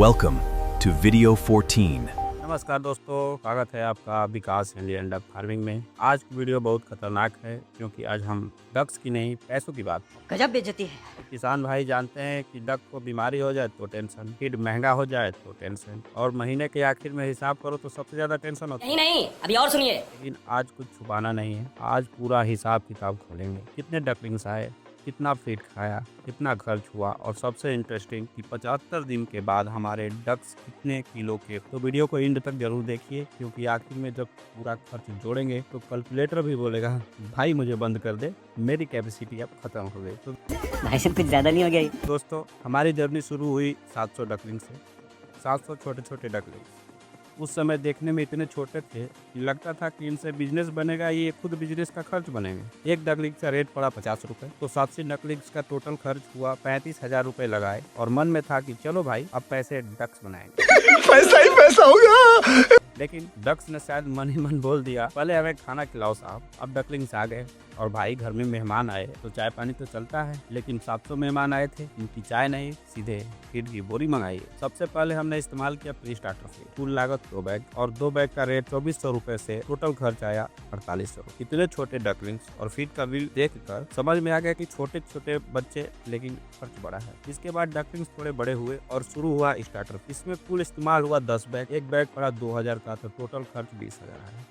Welcome to video 14. नमस्कार दोस्तों, स्वागत है आपका विकास इंडियन डक फार्मिंग में। आज की वीडियो बहुत खतरनाक है क्योंकि आज हम डक्स की नहीं पैसों की बात करें। गजब बेइज्जती है। किसान भाई जानते हैं कि डक को बीमारी हो जाए तो टेंशन, फीड महंगा हो जाए तो टेंशन, और महीने के आखिर में हिसाब करो तो सबसे ज्यादा टेंशन होता है। नहीं, अभी और सुनिए। लेकिन आज कुछ छुपाना नहीं है, आज पूरा हिसाब किताब खोलेंगे। कितने डकलिंग्स आए, कितना फीड खाया, कितना खर्च हुआ, और सबसे इंटरेस्टिंग कि 75 दिन के बाद हमारे डक्स कितने किलो के। तो वीडियो को एंड तक जरूर देखिए क्योंकि आखिर में जब पूरा खर्च जोड़ेंगे तो कैलकुलेटर भी बोलेगा भाई मुझे बंद कर दे, मेरी कैपेसिटी अब खत्म हो गई। तो भाई साहब कुछ ज्यादा नहीं हो गया ये? दोस्तों, हमारी जर्नी शुरू हुई 700 डकलिंग से। 700 छोटे छोटे डकलिंग उस समय देखने में इतने छोटे थे कि लगता था कि इनसे बिजनेस बनेगा, ये खुद बिजनेस का खर्च बनेंगे। एक डकलिंग का रेट पड़ा 50 रुपए, तो 700 डकलिंग्स का टोटल खर्च हुआ 35,000 रुपए लगाए, और मन में था कि चलो भाई अब पैसे डक्स बनाएंगे। पैसा ही पैसा होगा। लेकिन डक्स ने शायद मन ही मन बोल दिया पहले हमें खाना खिलाओ साहब। अब डकलिंग्स आ गए और भाई घर में मेहमान आए तो चाय पानी तो चलता है, लेकिन 700 मेहमान आए थे, इनकी चाय नहीं सीधे फीड की बोरी मंगाई। सबसे पहले हमने इस्तेमाल किया प्री स्टार्टर फीड। कुल लागत 2 बैग, और 2 बैग का रेट 2400 रुपए से टोटल खर्च आया 4800। इतने छोटे डकलिंग्स और फीड का बिल देख कर समझ में आ गया कि छोटे छोटे बच्चे लेकिन खर्च बड़ा है। इसके बाद डकलिंग्स थोड़े बड़े हुए और शुरू हुआ स्टार्टर। इसमें कुल इस्तेमाल हुआ 10 बैग, एक बैग पड़ा 2000 का, तो टोटल खर्च 20,000 है।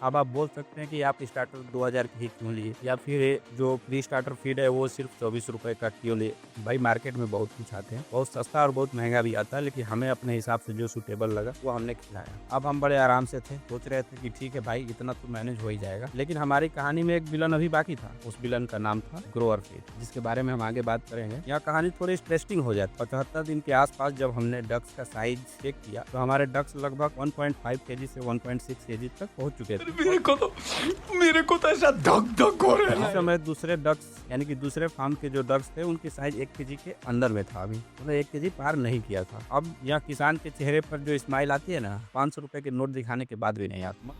अब आप बोल सकते हैं कि आप स्टार्टर 2000 की ही क्यों लिए, या फिर जो प्री स्टार्टर फीड है वो सिर्फ 24 रुपए का क्यों लिए। भाई मार्केट में बहुत कुछ आते हैं, बहुत सस्ता और बहुत महंगा भी आता है, लेकिन हमें अपने हिसाब से जो सूटेबल लगा वो हमने खिलाया। अब हम बड़े आराम से थे, सोच रहे थे कि ठीक है भाई इतना तो मैनेज हो ही जाएगा। लेकिन हमारी कहानी में एक विलन अभी बाकी था। उस विलन का नाम था ग्रोअर फीड, जिसके बारे में हम आगे बात करेंगे। यहाँ कहानी थोड़ी इंटरेस्टिंग हो जाती। 75 दिन के आसपास जब हमने डक्स का साइज चेक किया तो हमारे डक्स लगभग 1.5 kg से 1.6 kg तक पहुंच चुके थे। मेरे को तो ऐसा धक धक हो रहा है। इस समय दूसरे डक्स यानी कि दूसरे फार्म के जो डक्स थे उनकी साइज 1 kg के अंदर में था। अभी उन्हें 1 kg पार नहीं किया था। अब यहाँ किसान के चेहरे पर जो स्माइल आती है ना, 500 रुपए के नोट दिखाने के बाद भी नहीं आती।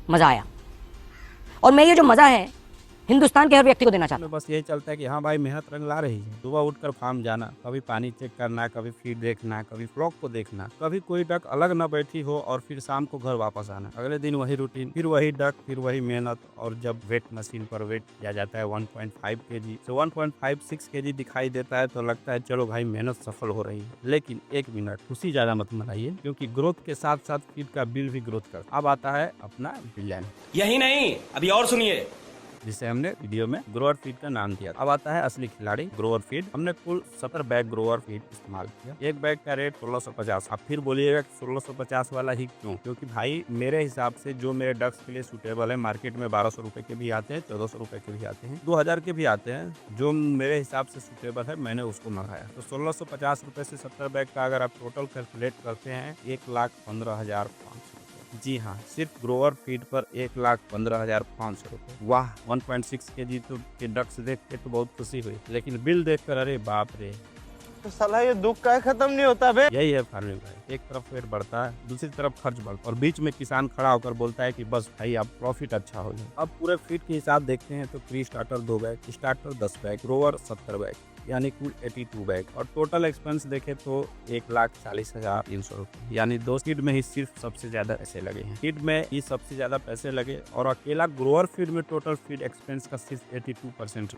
मजा आया, और मैं ये जो मजा है हिंदुस्तान के हर व्यक्ति को देना चाहता हूँ। बस यही चलता है कि हाँ भाई मेहनत रंग ला रही है। सुबह उठकर फार्म जाना, कभी पानी चेक करना, कभी फीड देखना, कभी फ्लॉक को देखना, कभी कोई डक अलग न बैठी हो, और फिर शाम को घर वापस आना। अगले दिन वही रूटीन, फिर वही डक, फिर वही मेहनत। और जब वेट मशीन पर वेट किया जाता है 1.5 kg से 1.56 kg दिखाई देता है तो लगता है चलो भाई मेहनत सफल हो रही है। लेकिन 1 मिनट खुशी ज्यादा मत मनाइए, क्योंकि ग्रोथ के साथ साथ फीड का बिल भी ग्रोथ कर। अब आता है अपना विलेन। यही नहीं, अभी और सुनिए, जिसे हमने वीडियो में ग्रोअर फीड का नाम दिया। अब आता है असली खिलाड़ी ग्रोअर फीड। हमने कुल 17 बैग ग्रोअर फीड इस्तेमाल किया। एक बैग का रेट 1650। आप फिर बोलिएगा 1650 वाला ही क्यों? क्योंकि भाई मेरे हिसाब से जो मेरे डक्स के लिए सूटेबल है, मार्केट में 1200 रुपए के भी आते हैं, 1400 रुपए के भी आते हैं, 2000 के भी आते हैं। जो मेरे हिसाब से सूटेबल है मैंने उसको मंगाया। तो 1650 रुपए से 17 बैग का अगर आप टोटल कैलकुलेट करते हैं 1,15,500। जी हाँ, सिर्फ ग्रोअर फीड पर 1,15,500 रुपए। वाह, 1.6 kg तो के डक्स देख के तो बहुत खुशी हुई, लेकिन बिल देखकर अरे बाप रे। तो साला ये दुख का खत्म नहीं होता बे। यही है फार्मिंग भाई, एक तरफ वेट बढ़ता है, दूसरी तरफ खर्च बढ़ता है, और बीच में किसान खड़ा होकर बोलता है कि बस भाई अब प्रॉफिट अच्छा हो जाए। अब पूरे फीड के हिसाब देखते हैं तो pre starter 2 bag, starter 10 bag, grower 70 bag, यानी कुल 82 बैग, और टोटल एक्सपेंस देखे तो 1,40,300 रुपए, यानी 2 फीड में ही सिर्फ सबसे ज्यादा पैसे लगे हैं। फीड में ही सबसे ज्यादा पैसे लगे, और अकेला ग्रोअर फीड में टोटल फीड एक्सपेंस का सिर्फ 82%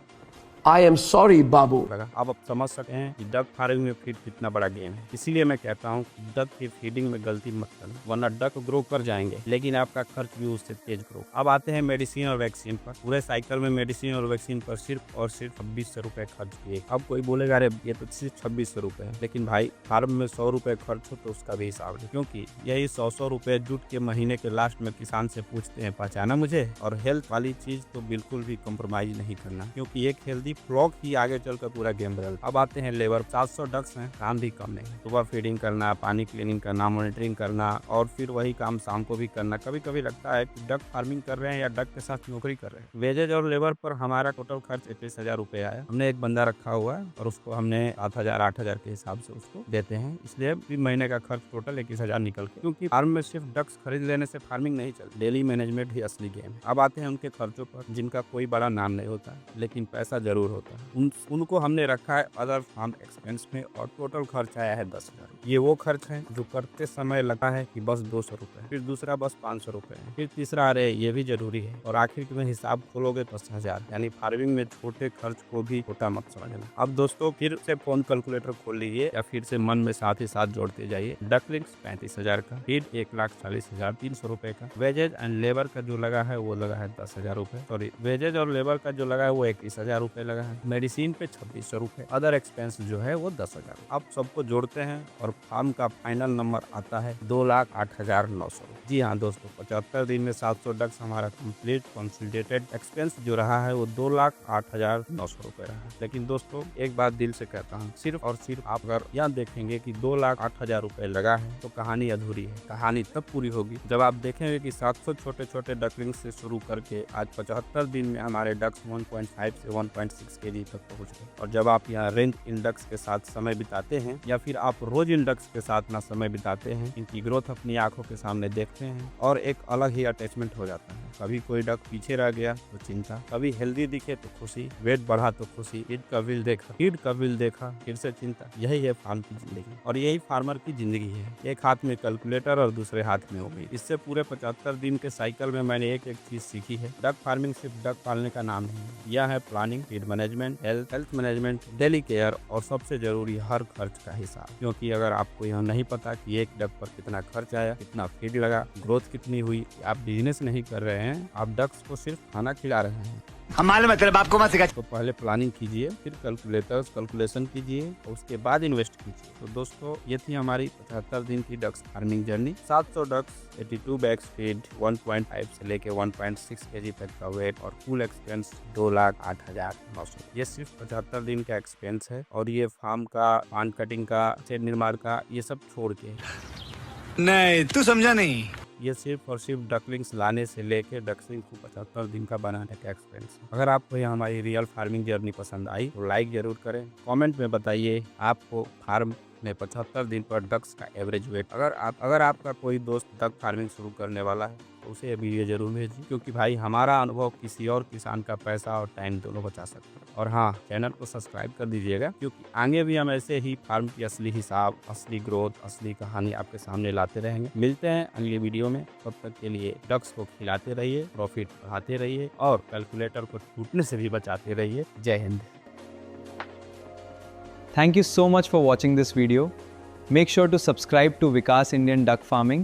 I am sorry, बाबू। लगा। अब आप समझ सकते हैं कि डक फार्मिंग में फीड कितना बड़ा गेम है। इसीलिए मैं कहता हूँ कि डक की फीडिंग में गलती मत करना, वरना डक ग्रो कर जाएंगे लेकिन आपका खर्च भी उससे तेज ग्रो। अब आते हैं मेडिसिन और वैक्सीन पर। पूरे साइकिल में मेडिसिन और वैक्सीन पर सिर्फ और सिर्फ 2600 रुपए खर्च किए। अब कोई बोलेगा अरे ये तो सिर्फ 2600 रुपए है, लेकिन भाई फार्म में 100 रुपए खर्च हो तो उसका भी हिसाब है, क्योंकि यही 100 रुपए जुट के महीने के लास्ट में किसान से पूछते हैं पहचाना मुझे। और हेल्थ वाली चीज तो बिल्कुल भी कॉम्प्रोमाइज नहीं करना, क्योंकि एक हेल्दी फ्लॉक ही आगे चलकर पूरा गेम बदल। अब आते हैं लेबर। 700 डक्स हैं, काम भी कम नहीं। सुबह फीडिंग करना, पानी क्लीनिंग करना, मॉनिटरिंग करना, और फिर वही काम शाम को भी करना। कभी कभी लगता है कि डक फार्मिंग कर रहे हैं या डक के साथ नौकरी कर रहे हैं। वेजेज और लेबर पर हमारा टोटल खर्च 21,000 रुपए आया। हमने एक बंदा रखा हुआ है और उसको हमने 7,000 8,000 के हिसाब से उसको देते हैं, इसलिए महीने का खर्च टोटल 21,000 निकल के। क्योंकि फार्म में सिर्फ डक्स खरीद लेने से फार्मिंग नहीं चलती, डेली मैनेजमेंट ही असली गेम है। अब आते हैं उनके खर्चों पर, जिनका कोई बड़ा नाम नहीं होता लेकिन पैसा जरूर जरूर होता है। उनको हमने रखा है अदर फार्म एक्सपेंस में और टोटल खर्च आया है 10,000। ये वो खर्च है जो करते समय लगा है कि बस 200 रुपए, फिर दूसरा बस 500 रुपए, फिर तीसरा अरे ये भी जरूरी है, और आखिर में हिसाब खोलोगे 10,000। यानी फार्मिंग में छोटे खर्च को भी छोटा मत समझना। अब दोस्तों फिर से फोन कैलकुलेटर खोल लीजिए या फिर से मन में साथ ही साथ जोड़ते जाइए। डकलिंग्स 35,000 का, फीड 1,40,300 रुपए का, वेजेज एंड लेबर का जो लगा है वो लगा है 10,000 रुपए, सॉरी वेजेज और लेबर का जो लगा है वो 21,000 रुपए लगा है। मेडिसिन पे 2,600 रुपए, अदर एक्सपेंस जो है वो 10,000। अब सबको जोड़ते हैं और फार्म का फाइनल नंबर आता है 2,08,900। जी हाँ दोस्तों, 75 दिन में 700 डक्स हमारा कंप्लीट कंसोलिडेटेड एक्सपेंस जो रहा है वो 2,08,900 रुपए रहा है। लेकिन दोस्तों एक बात दिल से कहता हूँ, सिर्फ और सिर्फ आप अगर यहाँ देखेंगे कि 2,08,000 रुपए लगा है तो कहानी अधूरी है। कहानी तब पूरी होगी जब आप देखेंगे कि 700 छोटे छोटे डकलिंग से शुरू करके आज 75 दिन में हमारे डक्स 1.5 से 1.6 kg तक पहुँच गए। और जब आप यहाँ रेंज इंडेक्स के साथ समय बिताते हैं या फिर आप रोज इंडेक्स के साथ अपना समय बिताते हैं, इनकी ग्रोथ अपनी आंखों के सामने देखते हैं और एक अलग ही अटैचमेंट हो जाता है। कभी कोई डक पीछे रह गया तो चिंता, कभी हेल्दी दिखे तो खुशी, वेट बढ़ा तो खुशी, ईद का बिल देखा फिर से चिंता। यही है फार्म की जिंदगी और यही फार्मर की जिंदगी है। एक हाथ में कैलकुलेटर और दूसरे हाथ में हो गई। इससे पूरे 75 दिन के साइकिल में मैंने एक एक चीज सीखी है। डक फार्मिंग सिर्फ डक पालने का नाम नहीं है, यह है planning, feed management, health management, daily care और सबसे जरूरी हर खर्च का हिसाब। क्योंकि अगर आपको यह नहीं पता कि एक डक पर कितना खर्च आया, कितना फीड लगा, ग्रोथ कितनी हुई, आप बिजनेस नहीं कर रहे हैं, आप डक्स को सिर्फ खाना खिला रहे हैं। हमारे मतलब आपको मत सिखा। तो पहले प्लानिंग कीजिए, फिर कैलकुलेशन कीजिए और उसके बाद इन्वेस्ट कीजिए। तो दोस्तों ये थी हमारी 75 दिन की ducks farming journey. 700 ducks, 82 bags feed, 1.5 से लेके 1.6 kg तक का वेट और कुल एक्सपेंस 2,08,900। ये सिर्फ 75 दिन का एक्सपेंस है और ये फार्म का, पान कटिंग का, शेड निर्माण का, ये सब छोड़ के। नहीं तू समझा नहीं। ये सिर्फ और सिर्फ डकलिंग्स लाने से लेके डकलिंग को 75 दिन का बनाने का एक्सपेंस। अगर आपको ये हमारी रियल फार्मिंग जर्नी पसंद आई तो लाइक जरूर करें, कमेंट में बताइए आपको फार्म में 75 दिन पर डक्स का एवरेज वेट। अगर आपका कोई दोस्त डक फार्मिंग शुरू करने वाला है तो उसे वीडियो जरूर भेजिए, क्योंकि भाई हमारा अनुभव किसी और किसान का पैसा और टाइम दोनों बचा सकता है। और हाँ, चैनल को सब्सक्राइब कर दीजिएगा, क्योंकि आगे भी हम ऐसे ही फार्म की असली हिसाब, असली ग्रोथ, असली कहानी आपके सामने लाते रहेंगे। मिलते हैं अगली वीडियो में, तब तक के लिए डक्स को खिलाते रहिए, प्रॉफिट बढ़ाते रहिए और कैलकुलेटर को टूटने से भी बचाते रहिए। जय Hind. Thank you so much for watching this video. Make sure to subscribe to Vikas Indian Duck Farming